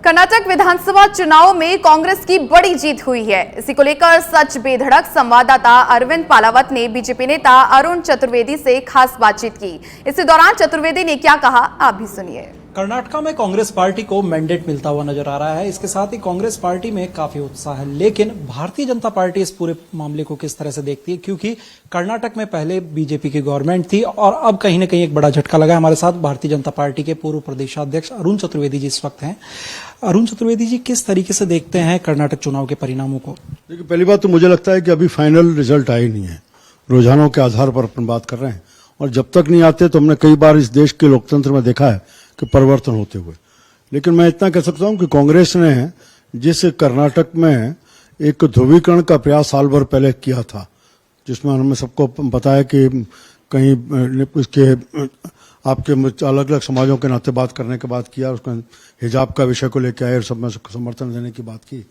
कर्नाटक विधानसभा चुनाव में कांग्रेस की बड़ी जीत हुई है। इसी को लेकर सच बेधड़क संवाददाता अरविंद पालावत ने बीजेपी नेता अरुण चतुर्वेदी से खास बातचीत की। इसी दौरान चतुर्वेदी ने क्या कहा, आप भी सुनिए। कर्नाटक में कांग्रेस पार्टी को मैंडेट मिलता हुआ नजर आ रहा है। इसके साथ ही कांग्रेस पार्टी में काफी उत्साह है, लेकिन भारतीय जनता पार्टी इस पूरे मामले को किस तरह से देखती है, क्योंकि कर्नाटक में पहले बीजेपी की गवर्नमेंट थी और अब कहीं ना कहीं एक बड़ा झटका लगा है। हमारे साथ भारतीय जनता पार्टी के पूर्व प्रदेशाध्यक्ष अरुण चतुर्वेदी जी इस वक्त हैं। अरुण चतुर्वेदी जी, किस तरीके से देखते हैं कर्नाटक चुनाव के परिणामों को? देखिए, पहली बात तो मुझे लगता है कि अभी फाइनल रिजल्ट आए नहीं है। रुझानों के आधार पर अपन बात कर रहे हैं और जब तक नहीं आते तो हमने कई बार इस देश के लोकतंत्र में देखा है कि परिवर्तन होते हुए। लेकिन मैं इतना कह सकता हूं कि कांग्रेस ने जिस कर्नाटक में एक ध्रुवीकरण का प्रयास साल भर पहले किया था, जिसमें हमें सबको पता है कि कहीं इसके आपके अलग अलग समाजों के नाते बात करने के बाद किया, उसका हिजाब का विषय को लेकर आए और सब में समर्थन देने की बात की,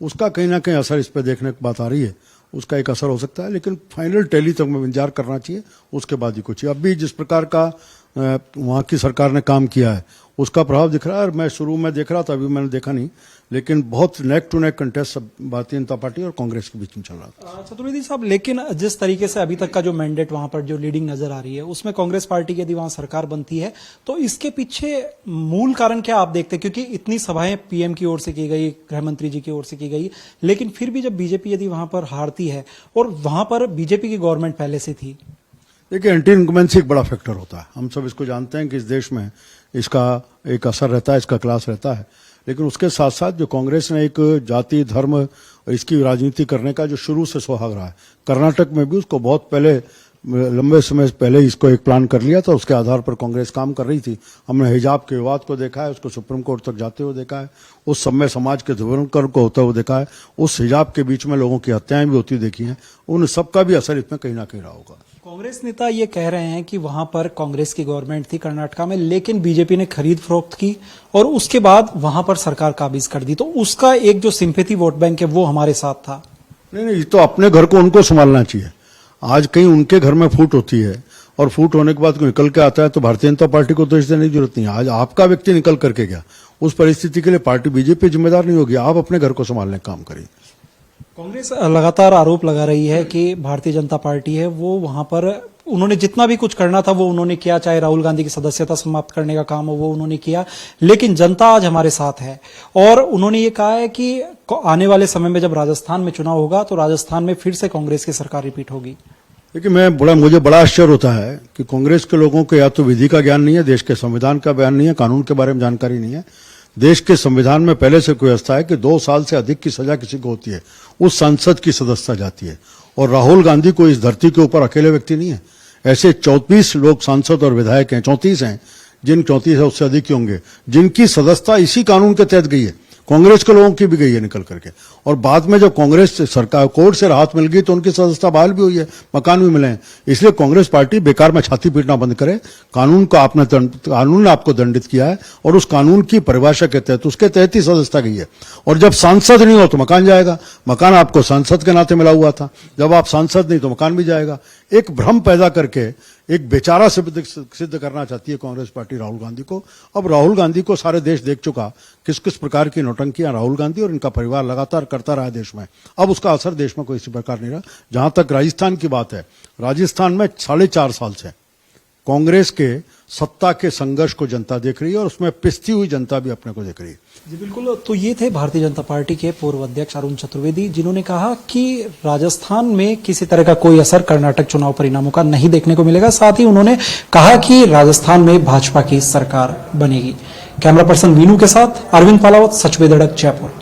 उसका कहीं ना कहीं असर इस पर देखने की बात आ रही है। उसका एक असर हो सकता है, लेकिन फाइनल टैली तक में इंतजार करना चाहिए, उसके बाद ही कुछ। अब भी जिस प्रकार का वहां की सरकार ने काम किया है उसका प्रभाव दिख रहा है। और मैं शुरू में देख रहा था, अभी मैंने देखा नहीं, लेकिन बहुत neck to neck contest Bharatiya Janata party और कांग्रेस के बीच में चल रहा था। चतुर्वेदी साहब, लेकिन जिस तरीके से अभी तक का जो मैंडेट वहां पर जो लीडिंग नजर आ रही है, उसमें कांग्रेस पार्टी की यदि वहां सरकार बनती है तो इसके पीछे मूल कारण क्या आप देखते हैं? क्योंकि इतनी सभाएं पीएम की ओर से की गई, गृह मंत्री जी की ओर से की गई, लेकिन फिर भी जब बीजेपी यदि वहां पर हारती है और वहां पर बीजेपी की गवर्नमेंट पहले से थी। देखिए, एंटी इनकम्बेंसी एक बड़ा फैक्टर होता है। हम सब इसको जानते हैं कि इस देश में इसका एक असर रहता है, इसका क्लास रहता है। लेकिन उसके साथ साथ जो कांग्रेस ने एक जाति धर्म और इसकी राजनीति करने का जो शुरू से सुहाग रहा है, कर्नाटक में भी उसको बहुत पहले, लंबे समय पहले इसको एक प्लान कर लिया था। उसके आधार पर कांग्रेस काम कर रही थी। हमने हिजाब के विवाद को देखा है, उसको सुप्रीम कोर्ट तक जाते हुए देखा है, उस समय समाज के ध्रुवीकरण को होते हुए देखा है, उस हिजाब के बीच में लोगों की हत्याएं भी होती देखी हैं। उन सबका भी असर इसमें कहीं ना कहीं रहा होगा। कांग्रेस नेता ये कह रहे हैं कि वहां पर कांग्रेस की गवर्नमेंट थी कर्नाटक में, लेकिन बीजेपी ने खरीद फरोख्त की और उसके बाद वहां पर सरकार काबिज कर दी, तो उसका एक जो सिंपैथी वोट बैंक है वो हमारे साथ था। नहीं, ये तो अपने घर को उनको संभालना चाहिए। आज कहीं उनके घर में फूट होती है और फूट होने के बाद कोई निकल के आता है तो भारतीय जनता पार्टी को दोष देने की जरूरत नहीं है। आज आपका व्यक्ति निकल करके गया, उस परिस्थिति के लिए पार्टी बीजेपी जिम्मेदार नहीं होगी। आप अपने घर को संभालने का काम करिए। कांग्रेस लगातार आरोप लगा रही है कि भारतीय जनता पार्टी है वो वहां पर उन्होंने जितना भी कुछ करना था वो उन्होंने किया, चाहे राहुल गांधी की सदस्यता समाप्त करने का काम हो वो उन्होंने किया, लेकिन जनता आज हमारे साथ है। और उन्होंने ये कहा है कि आने वाले समय में जब राजस्थान में चुनाव होगा तो राजस्थान में फिर से कांग्रेस की सरकार रिपीट होगी। देखिए, मुझे बड़ा आश्चर्य होता है कि कांग्रेस के लोगों को या तो विधि का ज्ञान नहीं है, देश के संविधान का बयान नहीं है, कानून के बारे में जानकारी नहीं है। देश के संविधान में पहले से कोई व्यवस्था है कि 2 साल से अधिक की सजा किसी को होती है, उस संसद की सदस्यता जाती है। और राहुल गांधी को इस धरती के ऊपर अकेले व्यक्ति नहीं है, ऐसे 34 लोग सांसद और विधायक हैं, 34 हैं, जिन 34 है उससे अधिक होंगे, जिनकी सदस्यता इसी कानून के तहत गई है। कांग्रेस के लोगों की भी गई है निकल करके। और बाद में जब कांग्रेस सरकार कोर्ट से राहत मिल गई तो उनकी सदस्यता बहाल भी हुई है, मकान भी मिले हैं। इसलिए कांग्रेस पार्टी बेकार में छाती पीटना बंद करे। कानून ने आपको दंडित किया है और उस कानून की परिभाषा के तहत, उसके तहत ही सदस्यता गई है। और जब सांसद नहीं हो तो मकान जाएगा। मकान आपको सांसद के नाते मिला हुआ था, जब आप सांसद नहीं तो मकान भी जाएगा। एक भ्रम पैदा करके एक बेचारा सिद्ध करना चाहती है कांग्रेस पार्टी राहुल गांधी को। अब राहुल गांधी को सारे देश देख चुका, किस किस प्रकार की नौटंकियां राहुल गांधी और इनका परिवार लगातार करता रहा देश में। अब उसका असर देश में कोई इसी प्रकार नहीं रहा। जहां तक राजस्थान की बात है, राजस्थान में 4.5 साल से कांग्रेस के सत्ता के संघर्ष को जनता देख रही है और उसमें पिसती हुई जनता भी अपने को देख रही है। जी बिल्कुल। तो ये थे भारतीय जनता पार्टी के पूर्व अध्यक्ष अरुण चतुर्वेदी, जिन्होंने कहा कि राजस्थान में किसी तरह का कोई असर कर्नाटक चुनाव परिणामों का नहीं देखने को मिलेगा। साथ ही उन्होंने कहा कि राजस्थान में भाजपा की सरकार बनेगी। कैमरा पर्सन वीनू के साथ अरविंद पालावत, सच बेधड़क, जयपुर।